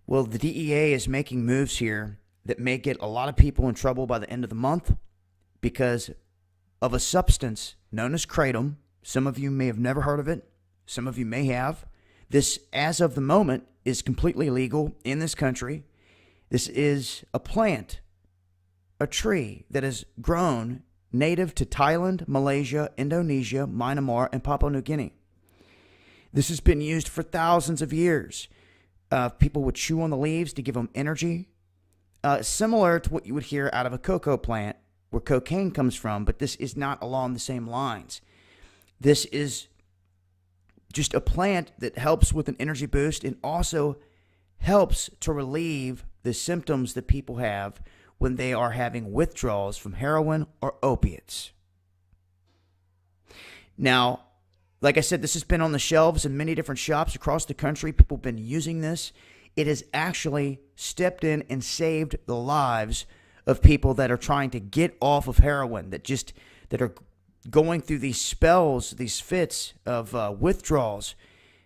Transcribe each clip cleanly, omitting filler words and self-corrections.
Well, the DEA is making moves here that may get a lot of people in trouble by the end of the month because of a substance known as Kratom. Some of you may have never heard of it. Some of you may have. This, as of the moment, is completely legal in this country. This is a plant, a tree that is grown native to Thailand, Malaysia, Indonesia, Myanmar, and Papua New Guinea. This has been used for thousands of years. People would chew on the leaves to give them energy, similar to what you would hear out of a cocoa plant where cocaine comes from, but this is not along the same lines. This is just a plant that helps with an energy boost and also helps to relieve the symptoms that people have when they are having withdrawals from heroin or opiates. Now, like I said, this has been on the shelves in many different shops across the country. People have been using this. It has actually stepped in and saved the lives of people that are trying to get off of heroin, that are going through these spells, these fits of withdrawals,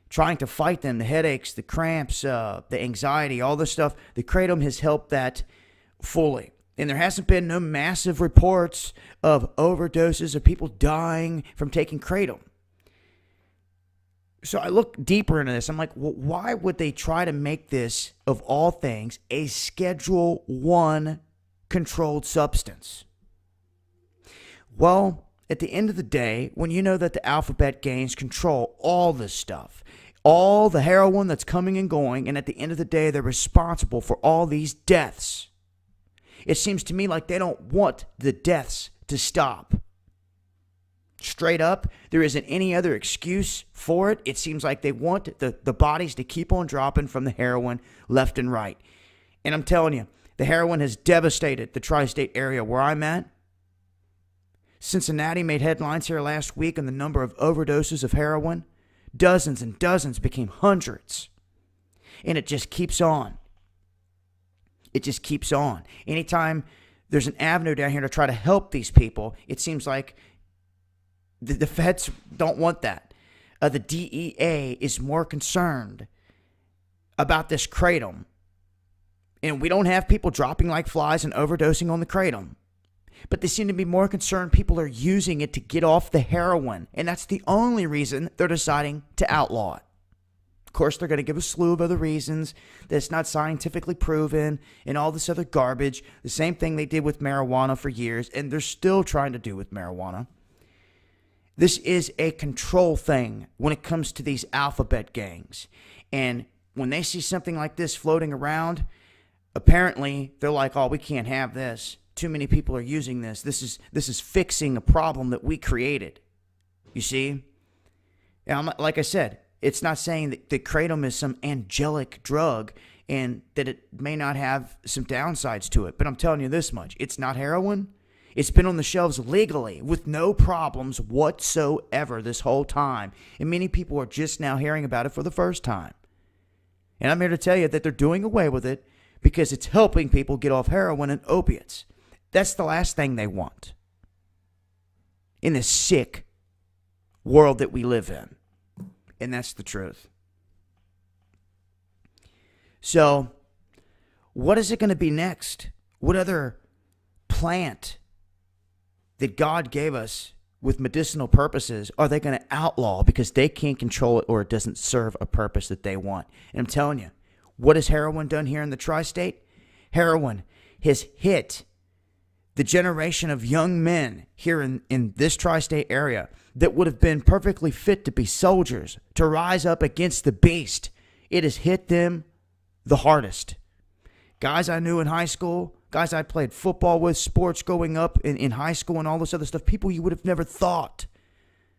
trying to fight them, the headaches, the cramps, the anxiety, all this stuff. The Kratom has helped that fully. And there hasn't been no massive reports of overdoses of people dying from taking Kratom. So I look deeper into this. I'm like, well, why would they try to make this, of all things, a Schedule 1 controlled substance? Well, at the end of the day, when you know that the alphabet gangs control all this stuff, all the heroin that's coming and going, and at the end of the day, they're responsible for all these deaths, it seems to me like they don't want the deaths to stop. Straight up, there isn't any other excuse for it. It seems like they want the bodies to keep on dropping from the heroin left and right. And I'm telling you, the heroin has devastated the tri-state area where I'm at. Cincinnati made headlines here last week on the number of overdoses of heroin. Dozens and dozens became hundreds. And it just keeps on. It just keeps on. Anytime there's an avenue down here to try to help these people, it seems like the feds don't want that. The DEA is more concerned about this Kratom. And we don't have people dropping like flies and overdosing on the Kratom. But they seem to be more concerned people are using it to get off the heroin. And that's the only reason they're deciding to outlaw it. Of course, they're going to give a slew of other reasons that it's not scientifically proven and all this other garbage. The same thing they did with marijuana for years, and they're still trying to do with marijuana. This is a control thing when it comes to these alphabet gangs. And when they see something like this floating around, apparently they're like, oh, we can't have this. Too many people are using this. This is fixing a problem that we created. You see? And like I said, it's not saying that Kratom is some angelic drug and that it may not have some downsides to it. But I'm telling you this much. It's not heroin. It's been on the shelves legally with no problems whatsoever this whole time. And many people are just now hearing about it for the first time. And I'm here to tell you that they're doing away with it because it's helping people get off heroin and opiates. That's the last thing they want in this sick world that we live in. And that's the truth. So, what is it going to be next? What other plant that God gave us with medicinal purposes are they going to outlaw because they can't control it or it doesn't serve a purpose that they want? And I'm telling you, what has heroin done here in the tri-state? Heroin has hit the generation of young men here in this tri-state area that would have been perfectly fit to be soldiers, to rise up against the beast. It has hit them the hardest. Guys I knew in high school, guys I played football with, sports growing up in high school and all this other stuff, people you would have never thought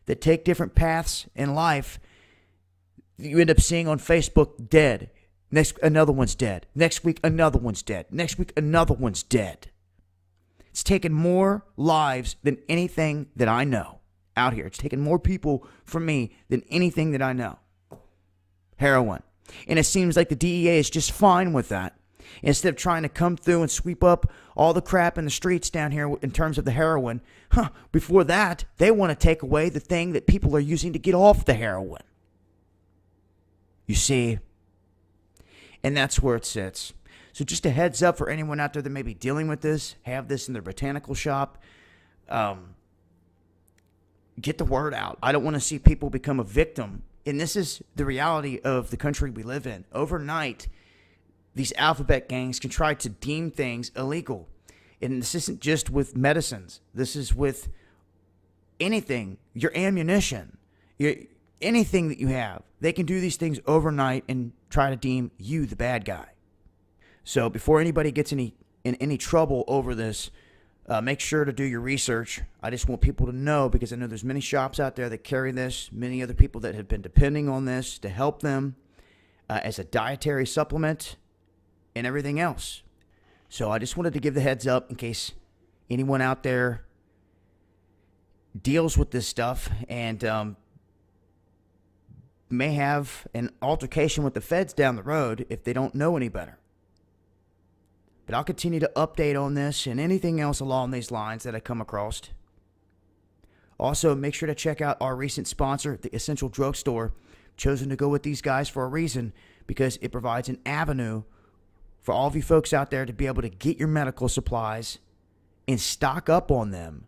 that take different paths in life, you end up seeing on Facebook dead. Next, another one's dead. Next week, another one's dead. Next week, another one's dead. It's taken more lives than anything that I know out here. It's taken more people from me than anything that I know. Heroin. And it seems like the DEA is just fine with that. Instead of trying to come through and sweep up all the crap in the streets down here in terms of the heroin, before that, they want to take away the thing that people are using to get off the heroin. You see? And that's where it sits. So just a heads up for anyone out there that may be dealing with this, have this in their botanical shop. Get the word out. I don't want to see people become a victim. And this is the reality of the country we live in. Overnight, these alphabet gangs can try to deem things illegal. And this isn't just with medicines. This is with anything, your ammunition, anything that you have. They can do these things overnight and try to deem you the bad guy. So before anybody gets in any trouble over this, make sure to do your research. I just want people to know, because I know there's many shops out there that carry this, many other people that have been depending on this to help them as a dietary supplement and everything else. So I just wanted to give the heads up in case anyone out there deals with this stuff and may have an altercation with the feds down the road if they don't know any better. But I'll continue to update on this and anything else along these lines that I come across. Also, make sure to check out our recent sponsor, the Essential Drugstore. Chosen to go with these guys for a reason, because it provides an avenue for all of you folks out there to be able to get your medical supplies and stock up on them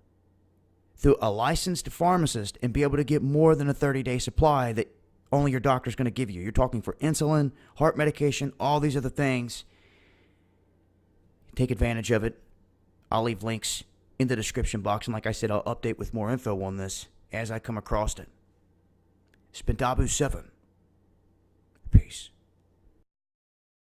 through a licensed pharmacist and be able to get more than a 30-day supply that only your doctor's going to give you. You're talking for insulin, heart medication, all these other things. Take advantage of it. I'll leave links in the description box. And like I said, I'll update with more info on this as I come across it. It's been Dabu7. Peace.